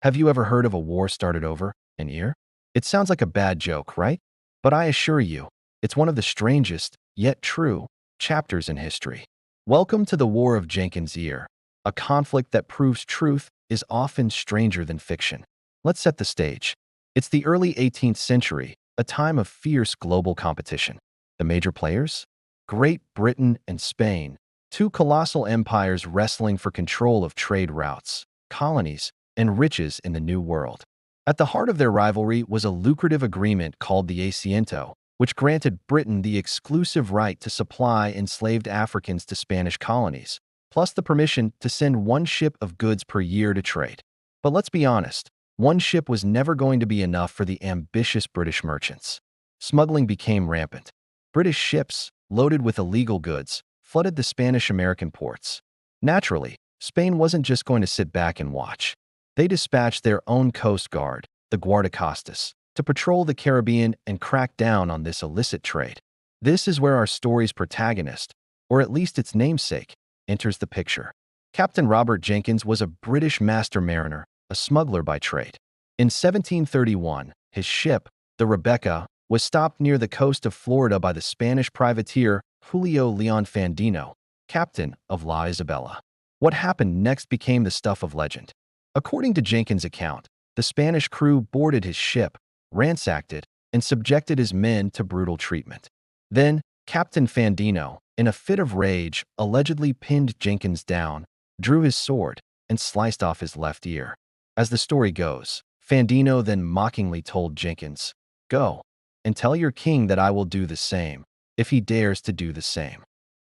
Have you ever heard of a war started over an ear? It sounds like a bad joke, right? But I assure you, it's one of the strangest, yet true, chapters in history. Welcome to the War of Jenkins' Ear, a conflict that proves truth is often stranger than fiction. Let's set the stage. It's the early 18th century, a time of fierce global competition. The major players? Great Britain and Spain, two colossal empires wrestling for control of trade routes, colonies, and riches in the New World. At the heart of their rivalry was a lucrative agreement called the Asiento, which granted Britain the exclusive right to supply enslaved Africans to Spanish colonies, plus the permission to send one ship of goods per year to trade. But let's be honest, one ship was never going to be enough for the ambitious British merchants. Smuggling became rampant. British ships, loaded with illegal goods, flooded the Spanish-American ports. Naturally, Spain wasn't just going to sit back and watch. They dispatched their own coast guard, the Guardacostas, to patrol the Caribbean and crack down on this illicit trade. This is where our story's protagonist, or at least its namesake, enters the picture. Captain Robert Jenkins was a British master mariner, a smuggler by trade. In 1731, his ship, the Rebecca, was stopped near the coast of Florida by the Spanish privateer Julio Leon Fandino, captain of La Isabela. What happened next became the stuff of legend. According to Jenkins' account, the Spanish crew boarded his ship, ransacked it, and subjected his men to brutal treatment. Then, Captain Fandino, in a fit of rage, allegedly pinned Jenkins down, drew his sword, and sliced off his left ear. As the story goes, Fandino then mockingly told Jenkins, "Go, and tell your king that I will do the same, if he dares to do the same."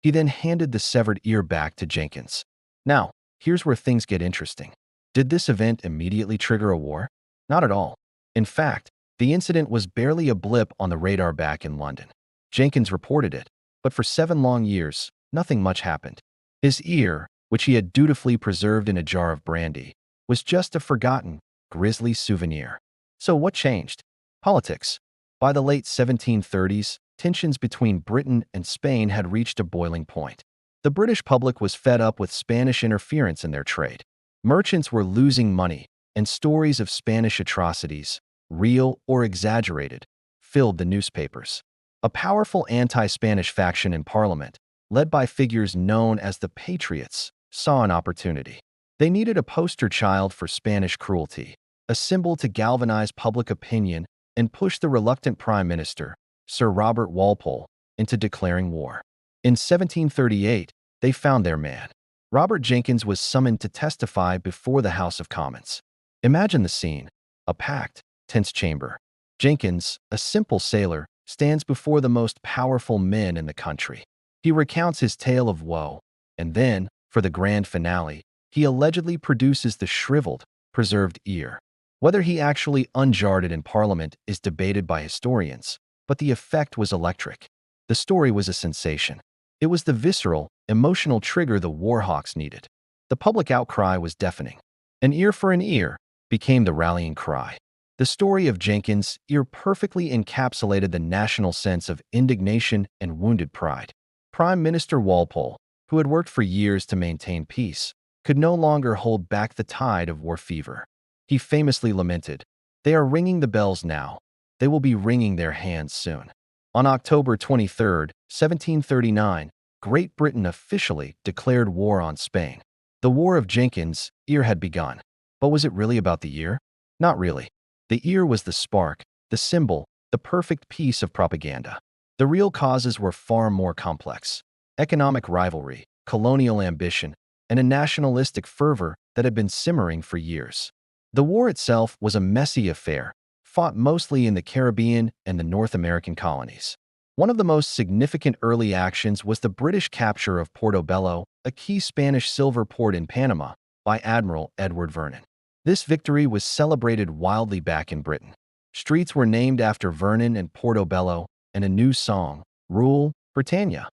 He then handed the severed ear back to Jenkins. Now, here's where things get interesting. Did this event immediately trigger a war? Not at all. In fact, the incident was barely a blip on the radar back in London. Jenkins reported it, but for 7 long years, nothing much happened. His ear, which he had dutifully preserved in a jar of brandy, was just a forgotten, grisly souvenir. So what changed? Politics. By the late 1730s, tensions between Britain and Spain had reached a boiling point. The British public was fed up with Spanish interference in their trade. Merchants were losing money, and stories of Spanish atrocities, real or exaggerated, filled the newspapers. A powerful anti-Spanish faction in Parliament, led by figures known as the Patriots, saw an opportunity. They needed a poster child for Spanish cruelty, a symbol to galvanize public opinion and push the reluctant Prime Minister, Sir Robert Walpole, into declaring war. In 1738, they found their man. Robert Jenkins was summoned to testify before the House of Commons. Imagine the scene: a packed, tense chamber. Jenkins, a simple sailor, stands before the most powerful men in the country. He recounts his tale of woe, and then, for the grand finale, he allegedly produces the shriveled, preserved ear. Whether he actually unjarred it in Parliament is debated by historians, but the effect was electric. The story was a sensation. It was the visceral, emotional trigger the warhawks needed. The public outcry was deafening. An ear for an ear became the rallying cry. The story of Jenkins' ear perfectly encapsulated the national sense of indignation and wounded pride. Prime Minister Walpole, who had worked for years to maintain peace, could no longer hold back the tide of war fever. He famously lamented, "They are ringing the bells now. They will be wringing their hands soon." On October 23, 1739, Great Britain officially declared war on Spain. The War of Jenkins' ear had begun. But was it really about the ear? Not really. The ear was the spark, the symbol, the perfect piece of propaganda. The real causes were far more complex. Economic rivalry, colonial ambition, and a nationalistic fervor that had been simmering for years. The war itself was a messy affair, fought mostly in the Caribbean and the North American colonies. One of the most significant early actions was the British capture of Portobello, a key Spanish silver port in Panama, by Admiral Edward Vernon. This victory was celebrated wildly back in Britain. Streets were named after Vernon and Portobello, and a new song, Rule, Britannia,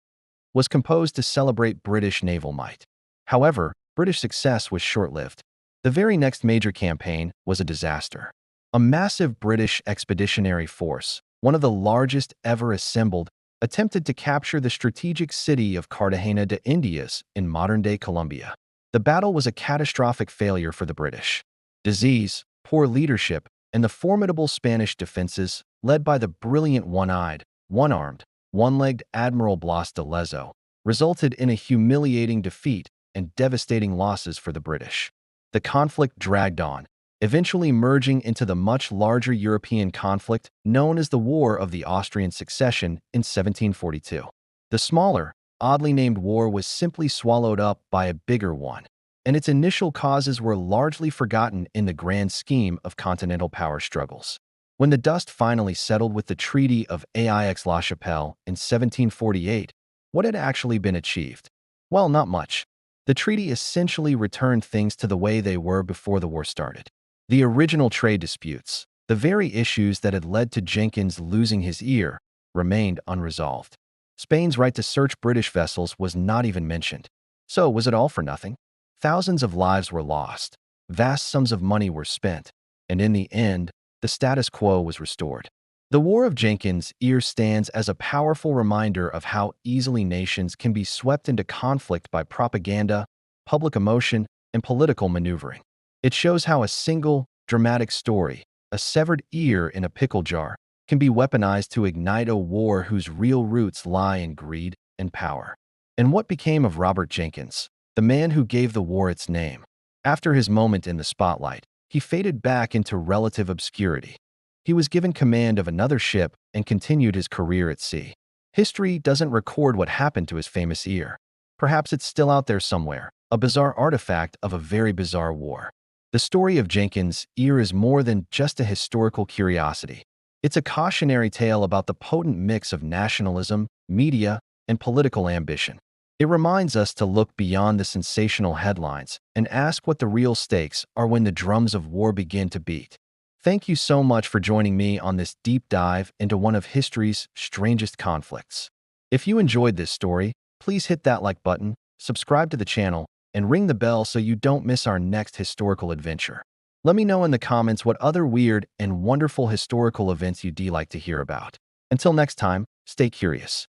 was composed to celebrate British naval might. However, British success was short-lived. The very next major campaign was a disaster. A massive British expeditionary force, one of the largest ever assembled, attempted to capture the strategic city of Cartagena de Indias in modern-day Colombia. The battle was a catastrophic failure for the British. Disease, poor leadership, and the formidable Spanish defenses, led by the brilliant one-eyed, one-armed, one-legged Admiral Blas de Lezo, resulted in a humiliating defeat and devastating losses for the British. The conflict dragged on, eventually merging into the much larger European conflict known as the War of the Austrian Succession in 1742. The smaller, oddly named war was simply swallowed up by a bigger one, and its initial causes were largely forgotten in the grand scheme of continental power struggles. When the dust finally settled with the Treaty of Aix-la-Chapelle in 1748, what had actually been achieved? Well, not much. The treaty essentially returned things to the way they were before the war started. The original trade disputes, the very issues that had led to Jenkins losing his ear, remained unresolved. Spain's right to search British vessels was not even mentioned. So was it all for nothing? Thousands of lives were lost, vast sums of money were spent, and in the end, the status quo was restored. The War of Jenkins' ear stands as a powerful reminder of how easily nations can be swept into conflict by propaganda, public emotion, and political maneuvering. It shows how a single, dramatic story, a severed ear in a pickle jar, can be weaponized to ignite a war whose real roots lie in greed and power. And what became of Robert Jenkins, the man who gave the war its name? After his moment in the spotlight, he faded back into relative obscurity. He was given command of another ship and continued his career at sea. History doesn't record what happened to his famous ear. Perhaps it's still out there somewhere, a bizarre artifact of a very bizarre war. The story of Jenkins' ear is more than just a historical curiosity. It's a cautionary tale about the potent mix of nationalism, media, and political ambition. It reminds us to look beyond the sensational headlines and ask what the real stakes are when the drums of war begin to beat. Thank you so much for joining me on this deep dive into one of history's strangest conflicts. If you enjoyed this story, please hit that like button, subscribe to the channel, and ring the bell so you don't miss our next historical adventure. Let me know in the comments what other weird and wonderful historical events you'd like to hear about. Until next time, stay curious.